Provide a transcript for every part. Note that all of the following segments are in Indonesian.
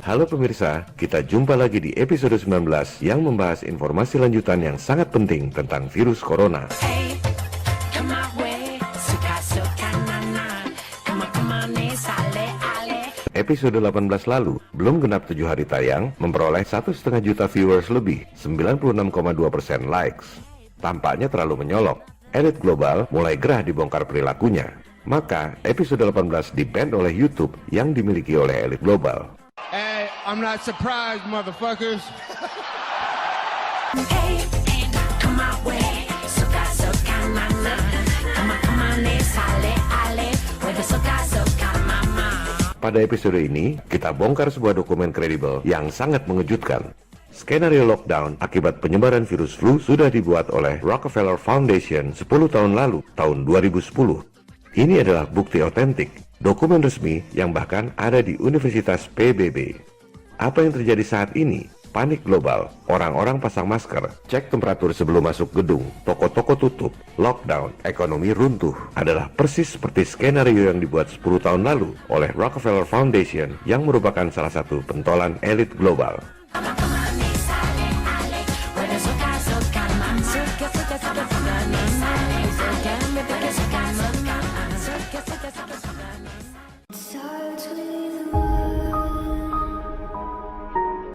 Halo pemirsa, kita jumpa lagi di episode 19 yang membahas informasi lanjutan yang sangat penting tentang virus corona. Episode 18 lalu, belum genap 7 hari tayang, memperoleh 1,5 juta viewers lebih, 96,2% likes. Tampaknya terlalu menyolok. Elit global mulai gerah dibongkar perilakunya. Maka, episode 18 di-ban oleh YouTube yang dimiliki oleh elit global. Hey, I'm not surprised, motherfuckers. Pada episode ini, kita bongkar sebuah dokumen kredibel yang sangat mengejutkan. Skenario lockdown akibat penyebaran virus flu sudah dibuat oleh Rockefeller Foundation 10 tahun lalu, tahun 2010. Ini adalah bukti otentik, dokumen resmi yang bahkan ada di Universitas PBB. Apa yang terjadi saat ini? Panik global, orang-orang pasang masker, cek temperatur sebelum masuk gedung, toko-toko tutup, lockdown, ekonomi runtuh, adalah persis seperti skenario yang dibuat 10 tahun lalu oleh Rockefeller Foundation yang merupakan salah satu pentolan elit global.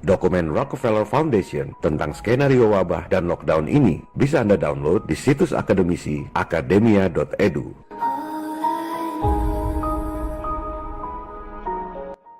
Dokumen Rockefeller Foundation tentang skenario wabah dan lockdown ini bisa Anda download di situs akademisi academia.edu.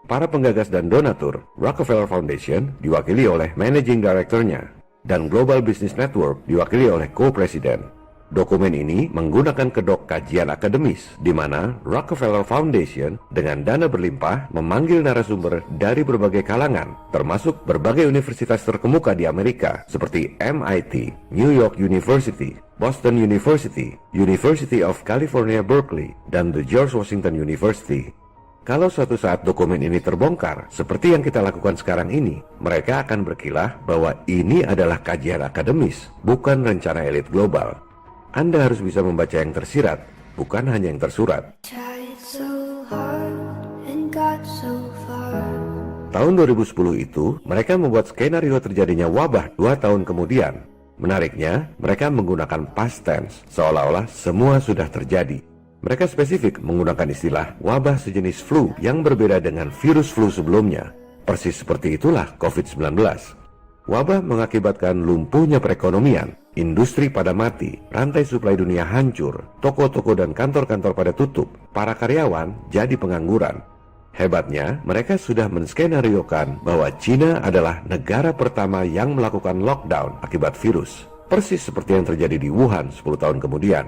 Para penggagas dan donatur Rockefeller Foundation diwakili oleh Managing Director-nya dan Global Business Network diwakili oleh Co-Presiden. Dokumen ini menggunakan kedok kajian akademis, di mana Rockefeller Foundation dengan dana berlimpah memanggil narasumber dari berbagai kalangan, termasuk berbagai universitas terkemuka di Amerika, seperti MIT, New York University, Boston University, University of California Berkeley, dan The George Washington University. Kalau suatu saat dokumen ini terbongkar, seperti yang kita lakukan sekarang ini, mereka akan berkilah bahwa ini adalah kajian akademis, bukan rencana elit global. Anda harus bisa membaca yang tersirat, bukan hanya yang tersurat. Tahun 2010 itu, mereka membuat skenario terjadinya wabah 2 tahun kemudian. Menariknya, mereka menggunakan past tense, seolah-olah semua sudah terjadi. Mereka spesifik menggunakan istilah wabah sejenis flu yang berbeda dengan virus flu sebelumnya. Persis seperti itulah COVID-19. Wabah mengakibatkan lumpuhnya perekonomian, industri pada mati, rantai suplai dunia hancur, toko-toko dan kantor-kantor pada tutup, para karyawan jadi pengangguran. Hebatnya, mereka sudah menskenariokan bahwa Cina adalah negara pertama yang melakukan lockdown akibat virus, persis seperti yang terjadi di Wuhan 10 tahun kemudian.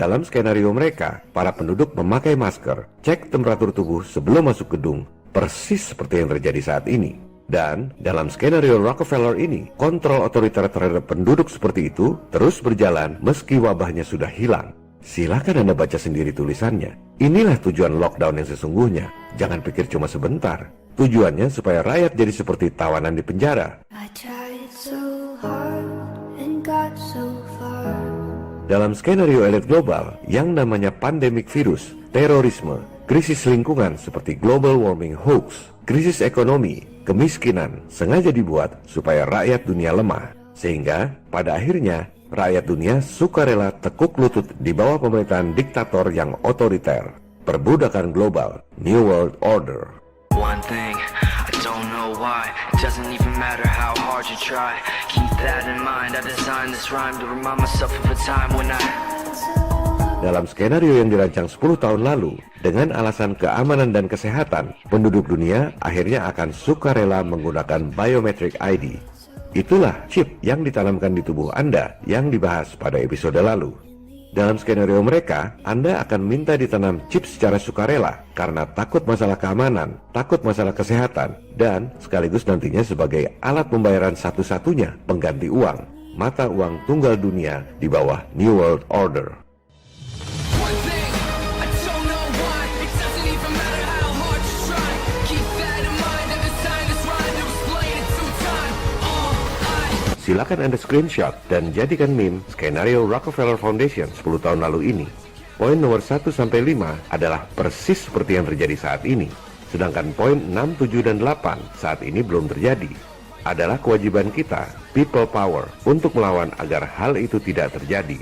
Dalam skenario mereka, para penduduk memakai masker, cek temperatur tubuh sebelum masuk gedung, persis seperti yang terjadi saat ini. Dan dalam skenario Rockefeller ini, kontrol otoriter terhadap penduduk seperti itu terus berjalan meski wabahnya sudah hilang. Silakan Anda baca sendiri tulisannya. Inilah tujuan lockdown yang sesungguhnya. Jangan pikir cuma sebentar. Tujuannya supaya rakyat jadi seperti tawanan di penjara. Dalam skenario elit global yang namanya pandemik virus, terorisme, krisis lingkungan seperti global warming hoax, krisis ekonomi, kemiskinan sengaja dibuat supaya rakyat dunia lemah. Sehingga pada akhirnya rakyat dunia sukarela tekuk lutut di bawah pemerintahan diktator yang otoriter. Perbudakan global, New World Order. One thing, I don't know why. It doesn't even matter how hard you try. Keep that in mind. I designed this rhyme to remind myself of a time when I... Dalam skenario yang dirancang 10 tahun lalu, dengan alasan keamanan dan kesehatan, penduduk dunia akhirnya akan sukarela menggunakan biometric ID. Itulah chip yang ditanamkan di tubuh Anda yang dibahas pada episode lalu. Dalam skenario mereka, Anda akan minta ditanam chip secara sukarela karena takut masalah keamanan, takut masalah kesehatan, dan sekaligus nantinya sebagai alat pembayaran satu-satunya pengganti uang, mata uang tunggal dunia di bawah New World Order. Silakan Anda screenshot dan jadikan meme skenario Rockefeller Foundation 10 tahun lalu ini. Poin nomor 1-5 adalah persis seperti yang terjadi saat ini. Sedangkan poin 6, 7, dan 8 saat ini belum terjadi. Adalah kewajiban kita, people power, untuk melawan agar hal itu tidak terjadi.